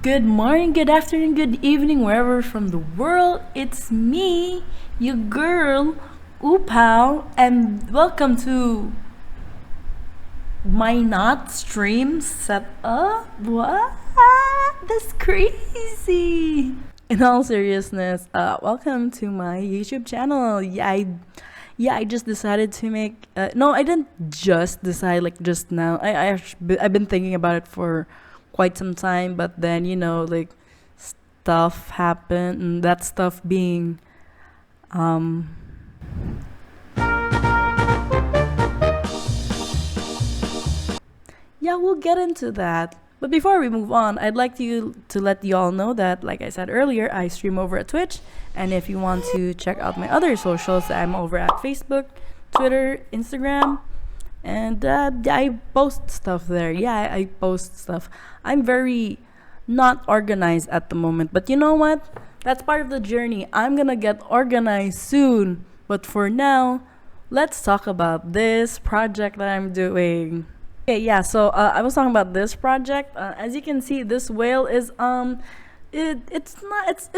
Good morning, good afternoon, good evening, wherever from the world. It's me, your girl, 𝘞𝘩𝘢𝘭𝘦, and welcome to my not stream setup. What? That's crazy. In all seriousness, welcome to my YouTube channel. I just decided to make. No, I didn't just decide like just now. I've been thinking about it for quite some time, but then like stuff happened, and that stuff being yeah, we'll get into that. But before we move on, I'd like to let you all know that, like I said earlier, I stream over at Twitch, and if you want to check out my other socials, I'm over at Facebook, Twitter, Instagram, and I post stuff there. Yeah, I post stuff. I'm very not organized at the moment, but you know what? That's part of the journey. I'm gonna get organized soon. But for now, let's talk about this project that I'm doing. Okay, yeah. So I was talking about this project. As you can see, this whale is it's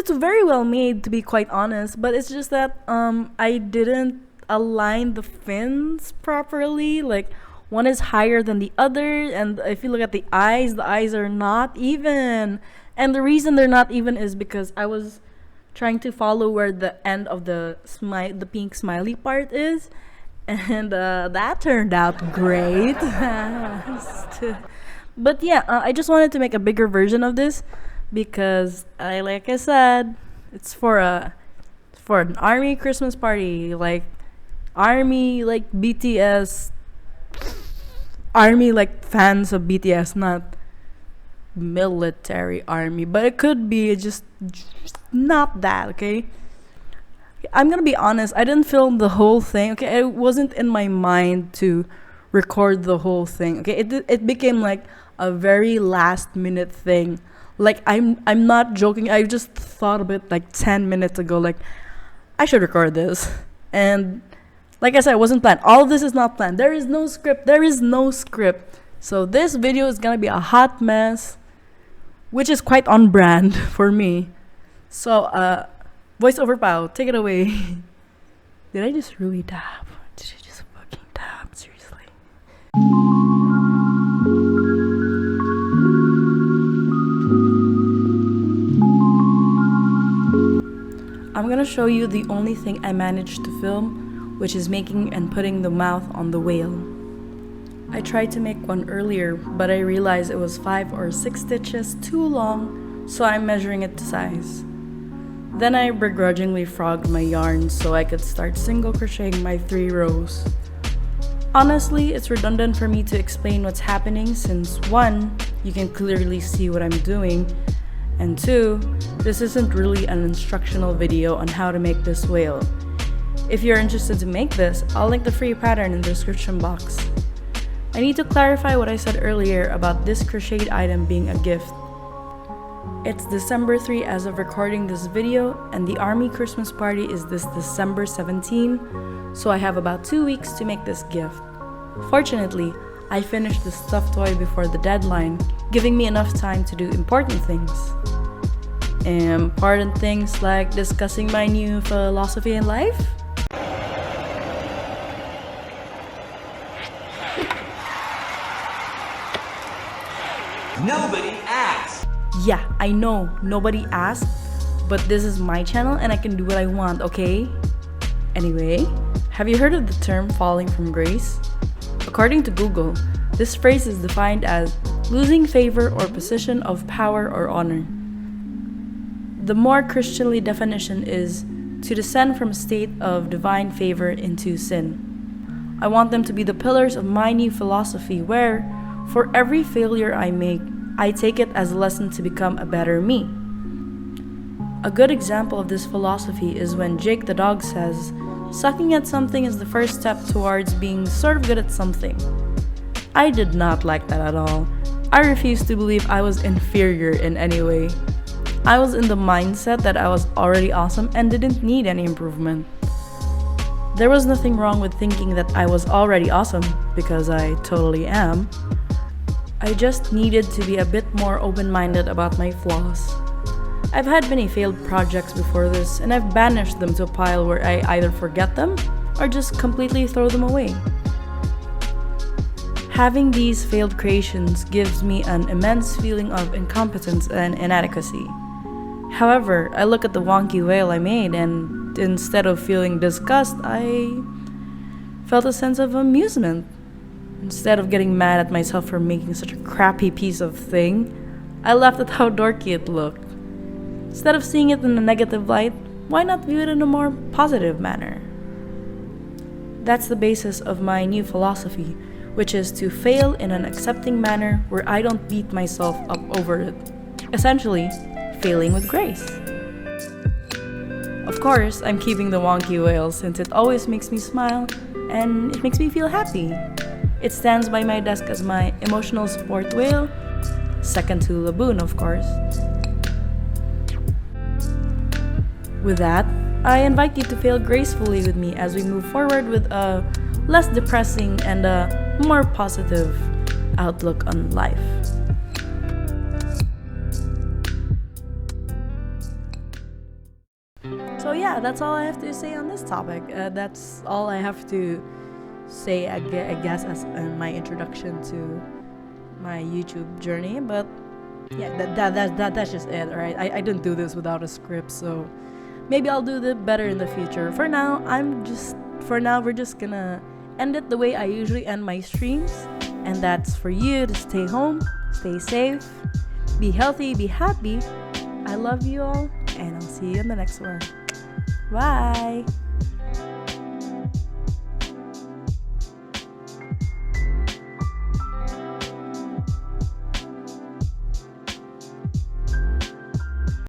very well made, to be quite honest. But it's just that I didn't align the fins properly. Like one is higher than the other, and if you look at the eyes are not even. And the reason they're not even is because I was trying to follow where the end of the pink smiley part is, and that turned out great. But yeah, I just wanted to make a bigger version of this because like I said, it's for an army Christmas party, like army like BTS, army like fans of BTS, not military army, but it could be just not that. Okay, I'm gonna be honest, I didn't film the whole thing. Okay, it wasn't in my mind to record the whole thing. Okay, it became like a very last minute thing. Like I'm not joking, I just thought of it like 10 minutes ago, like I should record this. And like I said, it wasn't planned. All of this is not planned. There is no script. So this video is gonna be a hot mess, which is quite on brand for me. So voiceover Pao, take it away. Did I just really tap? Did I just fucking tap? Seriously? I'm gonna show you the only thing I managed to film, which is making and putting the mouth on the whale. I tried to make one earlier, but I realized it was 5 or 6 stitches too long, so I'm measuring it to size. Then I begrudgingly frogged my yarn so I could start single crocheting my 3 rows. Honestly, it's redundant for me to explain what's happening since 1, you can clearly see what I'm doing, and 2, this isn't really an instructional video on how to make this whale. If you're interested to make this, I'll link the free pattern in the description box. I need to clarify what I said earlier about this crocheted item being a gift. It's December 3 as of recording this video, and the Army Christmas party is this December 17, so I have about 2 weeks to make this gift. Fortunately, I finished the stuffed toy before the deadline, giving me enough time to do important things. Important things like discussing my new philosophy in life? Nobody asked! Yeah, I know, nobody asked, but this is my channel and I can do what I want, okay? Anyway, have you heard of the term falling from grace? According to Google, this phrase is defined as losing favor or position of power or honor. The more Christianly definition is to descend from a state of divine favor into sin. I want them to be the pillars of my new philosophy where, for every failure I make, I take it as a lesson to become a better me. A good example of this philosophy is when Jake the dog says, sucking at something is the first step towards being sort of good at something. I did not like that at all. I refused to believe I was inferior in any way. I was in the mindset that I was already awesome and didn't need any improvement. There was nothing wrong with thinking that I was already awesome, because I totally am. I just needed to be a bit more open-minded about my flaws. I've had many failed projects before this, and I've banished them to a pile where I either forget them or just completely throw them away. Having these failed creations gives me an immense feeling of incompetence and inadequacy. However, I look at the wonky whale I made, and instead of feeling disgust, I felt a sense of amusement. Instead of getting mad at myself for making such a crappy piece of thing, I laughed at how dorky it looked. Instead of seeing it in a negative light, why not view it in a more positive manner? That's the basis of my new philosophy, which is to fail in an accepting manner where I don't beat myself up over it. Essentially, failing with grace. Of course, I'm keeping the wonky whale since it always makes me smile and it makes me feel happy. It stands by my desk as my emotional support whale, second to Laboon, of course. With that, I invite you to fail gracefully with me as we move forward with a less depressing and a more positive outlook on life. So yeah, that's all I have to say on this topic. That's all I have to say, I guess, as my introduction to my YouTube journey. But yeah, that's just it, alright? I didn't do this without a script, so maybe I'll do that better in the future. For now, we're just gonna end it the way I usually end my streams, and that's for you to stay home, stay safe, be healthy, be happy. I love you all, and I'll see you in the next one. Bye!